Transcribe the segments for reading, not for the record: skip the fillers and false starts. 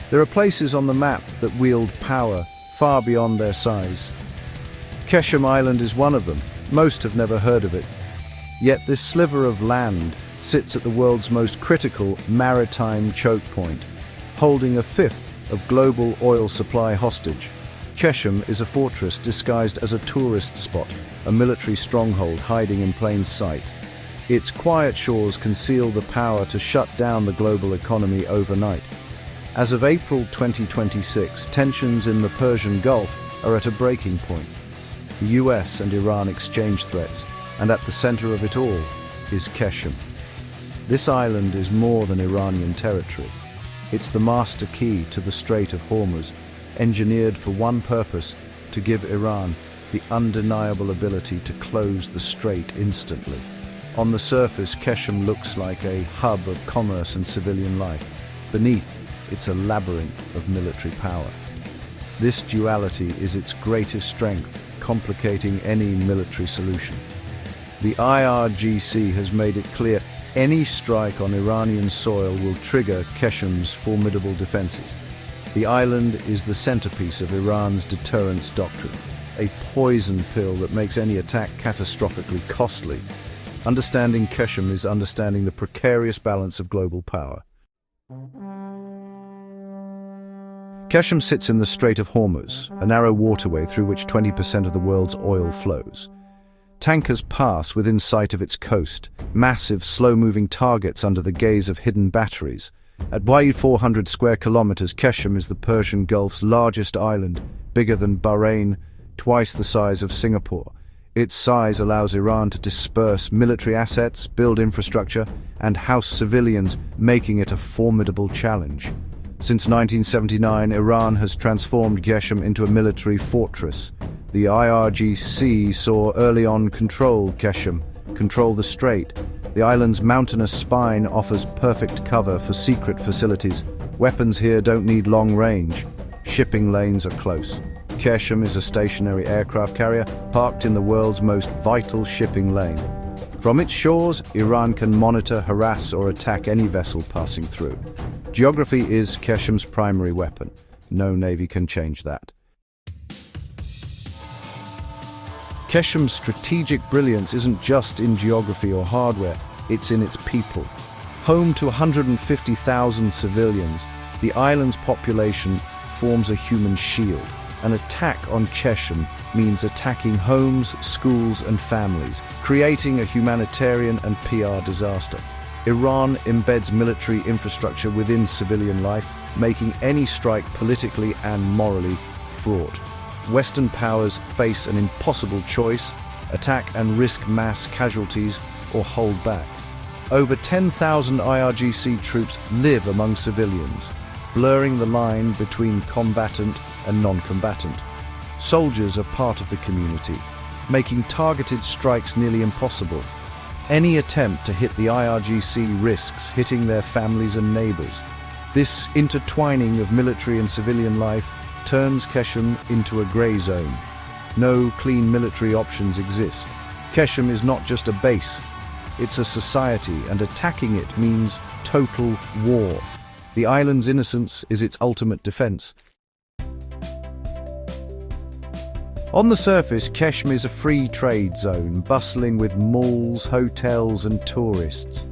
There are places on the map that wield power far beyond their size. Qeshm Island is one of them. Most have never heard of it. Yet this sliver of land sits at the world's most critical maritime choke point, holding a fifth of global oil supply hostage. Qeshm is a fortress disguised as a tourist spot, a military stronghold hiding in plain sight. Its quiet shores conceal the power to shut down the global economy overnight. As of April 2026, tensions in the Persian Gulf are at a breaking point. The US and Iran exchange threats, and at the center of it all is Qeshm. This island is more than Iranian territory. It's the master key to the Strait of Hormuz, engineered for one purpose: to give Iran the undeniable ability to close the strait instantly. On the surface, Qeshm looks like a hub of commerce and civilian life. Beneath, it's a labyrinth of military power. This duality is its greatest strength, complicating any military solution. The IRGC has made it clear any strike on Iranian soil will trigger Qeshm's formidable defenses. The island is the centerpiece of Iran's deterrence doctrine, a poison pill that makes any attack catastrophically costly. Understanding Qeshm is understanding the precarious balance of global power. Qeshm sits in the Strait of Hormuz, a narrow waterway through which 20% of the world's oil flows. Tankers pass within sight of its coast, massive, slow-moving targets under the gaze of hidden batteries. At wide 400 square kilometers, Qeshm is the Persian Gulf's largest island, bigger than Bahrain, twice the size of Singapore. Its size allows Iran to disperse military assets, build infrastructure, and house civilians, making it a formidable challenge. Since 1979, Iran has transformed Qeshm into a military fortress. The IRGC saw early on control the strait. The island's mountainous spine offers perfect cover for secret facilities. Weapons here don't need long range. Shipping lanes are close. Qeshm is a stationary aircraft carrier parked in the world's most vital shipping lane. From its shores, Iran can monitor, harass, or attack any vessel passing through. Geography is Qeshm's primary weapon. No navy can change that. Qeshm's strategic brilliance isn't just in geography or hardware, it's in its people. Home to 150,000 civilians, the island's population forms a human shield. An attack on Qeshm means attacking homes, schools, and families, creating a humanitarian and PR disaster. Iran embeds military infrastructure within civilian life, making any strike politically and morally fraught. Western powers face an impossible choice: attack and risk mass casualties, or hold back. Over 10,000 IRGC troops live among civilians, blurring the line between combatant and non-combatant. Soldiers are part of the community, making targeted strikes nearly impossible. Any attempt to hit the IRGC risks hitting their families and neighbors. This intertwining of military and civilian life turns Qeshm into a gray zone. No clean military options exist. Qeshm is not just a base, it's a society, and attacking it means total war. The island's innocence is its ultimate defense. On the surface, Qeshm is a free trade zone, bustling with malls, hotels, and tourists.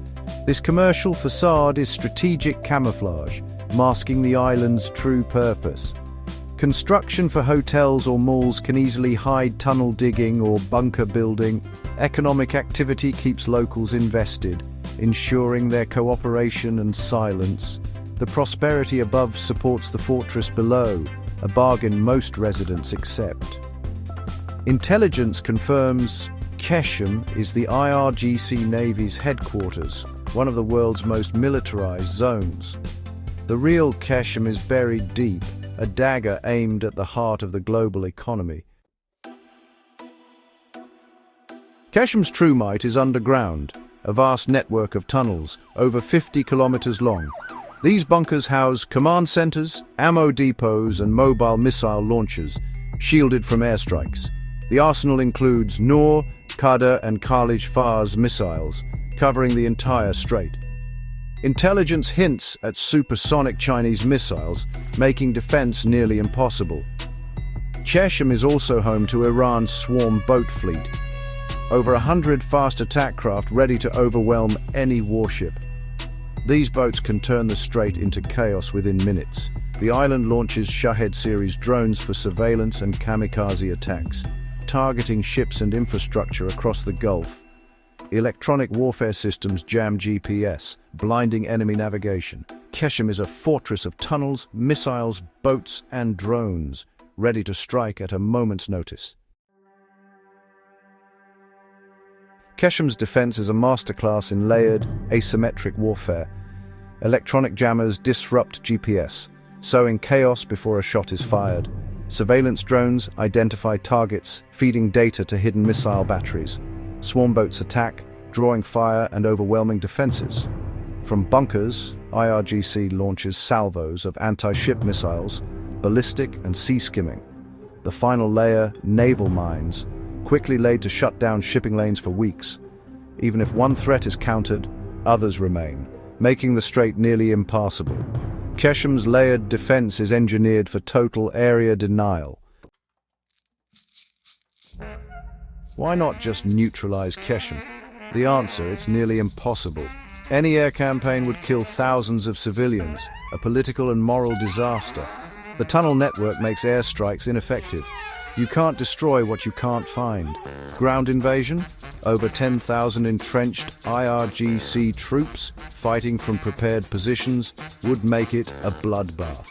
This commercial facade is strategic camouflage, masking the island's true purpose. Construction for hotels or malls can easily hide tunnel digging or bunker building. Economic activity keeps locals invested, ensuring their cooperation and silence. The prosperity above supports the fortress below, a bargain most residents accept. Intelligence confirms Qeshm is the IRGC Navy's headquarters, one of the world's most militarized zones. The real Qeshm is buried deep, a dagger aimed at the heart of the global economy. Qeshm's true might is underground, a vast network of tunnels, over 50 kilometers long. These bunkers house command centers, ammo depots, and mobile missile launchers, shielded from airstrikes. The arsenal includes Noor, Qadr, and Khalij Fars missiles, covering the entire strait. Intelligence hints at supersonic Chinese missiles, making defense nearly impossible. Qeshm is also home to Iran's swarm boat fleet, over 100 fast attack craft ready to overwhelm any warship. These boats can turn the strait into chaos within minutes. The island launches Shahed series drones for surveillance and kamikaze attacks, targeting ships and infrastructure across the Gulf. Electronic warfare systems jam GPS, blinding enemy navigation. Qeshm is a fortress of tunnels, missiles, boats, and drones, ready to strike at a moment's notice. Qeshm's defense is a masterclass in layered, asymmetric warfare. Electronic jammers disrupt GPS, sowing chaos before a shot is fired. Surveillance drones identify targets, feeding data to hidden missile batteries. Swarm boats attack, drawing fire and overwhelming defenses. From bunkers, IRGC launches salvos of anti-ship missiles, ballistic and sea-skimming. The final layer, naval mines, quickly laid to shut down shipping lanes for weeks. Even if one threat is countered, others remain, making the strait nearly impassable. Qeshm's layered defense is engineered for total area denial. Why not just neutralize Qeshm? The answer, it's nearly impossible. Any air campaign would kill thousands of civilians, a political and moral disaster. The tunnel network makes airstrikes ineffective. You can't destroy what you can't find. Ground invasion? Over 10,000 entrenched IRGC troops fighting from prepared positions would make it a bloodbath.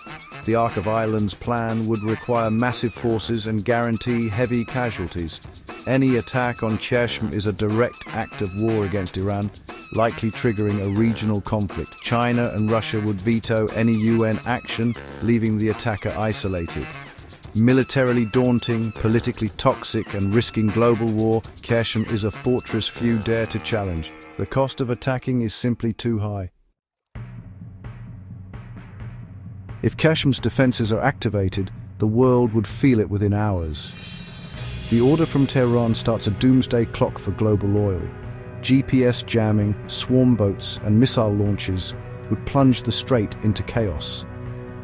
The Arc of Islands plan would require massive forces and guarantee heavy casualties. Any attack on Qeshm is a direct act of war against Iran, likely triggering a regional conflict. China and Russia would veto any UN action, leaving the attacker isolated. Militarily daunting, politically toxic, and risking global war, Qeshm is a fortress few dare to challenge. The cost of attacking is simply too high. If Qeshm's defenses are activated, the world would feel it within hours. The order from Tehran starts a doomsday clock for global oil. GPS jamming, swarm boats, and missile launches would plunge the strait into chaos.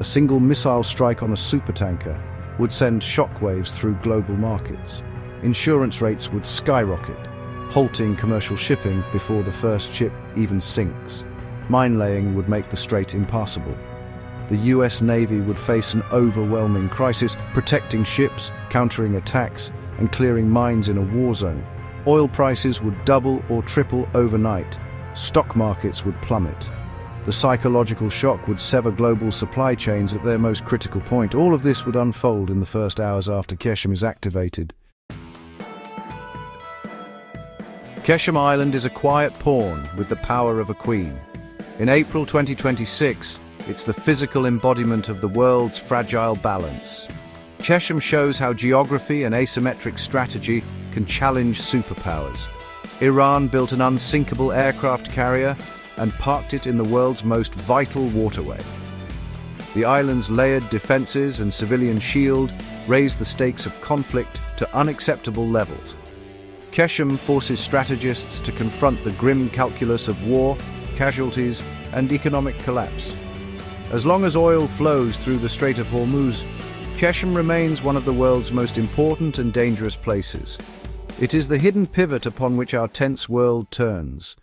A single missile strike on a supertanker would send shockwaves through global markets. Insurance rates would skyrocket, halting commercial shipping before the first ship even sinks. Mine laying would make the strait impassable. The US Navy would face an overwhelming crisis, protecting ships, countering attacks, and clearing mines in a war zone. Oil prices would double or triple overnight. Stock markets would plummet. The psychological shock would sever global supply chains at their most critical point. All of this would unfold in the first hours after Qeshm is activated. Qeshm Island is a quiet pawn with the power of a queen. In April 2026, it's the physical embodiment of the world's fragile balance. Qeshm shows how geography and asymmetric strategy can challenge superpowers. Iran built an unsinkable aircraft carrier and parked it in the world's most vital waterway. The island's layered defenses and civilian shield raise the stakes of conflict to unacceptable levels. Qeshm forces strategists to confront the grim calculus of war, casualties, and economic collapse. As long as oil flows through the Strait of Hormuz, Qeshm remains one of the world's most important and dangerous places. It is the hidden pivot upon which our tense world turns.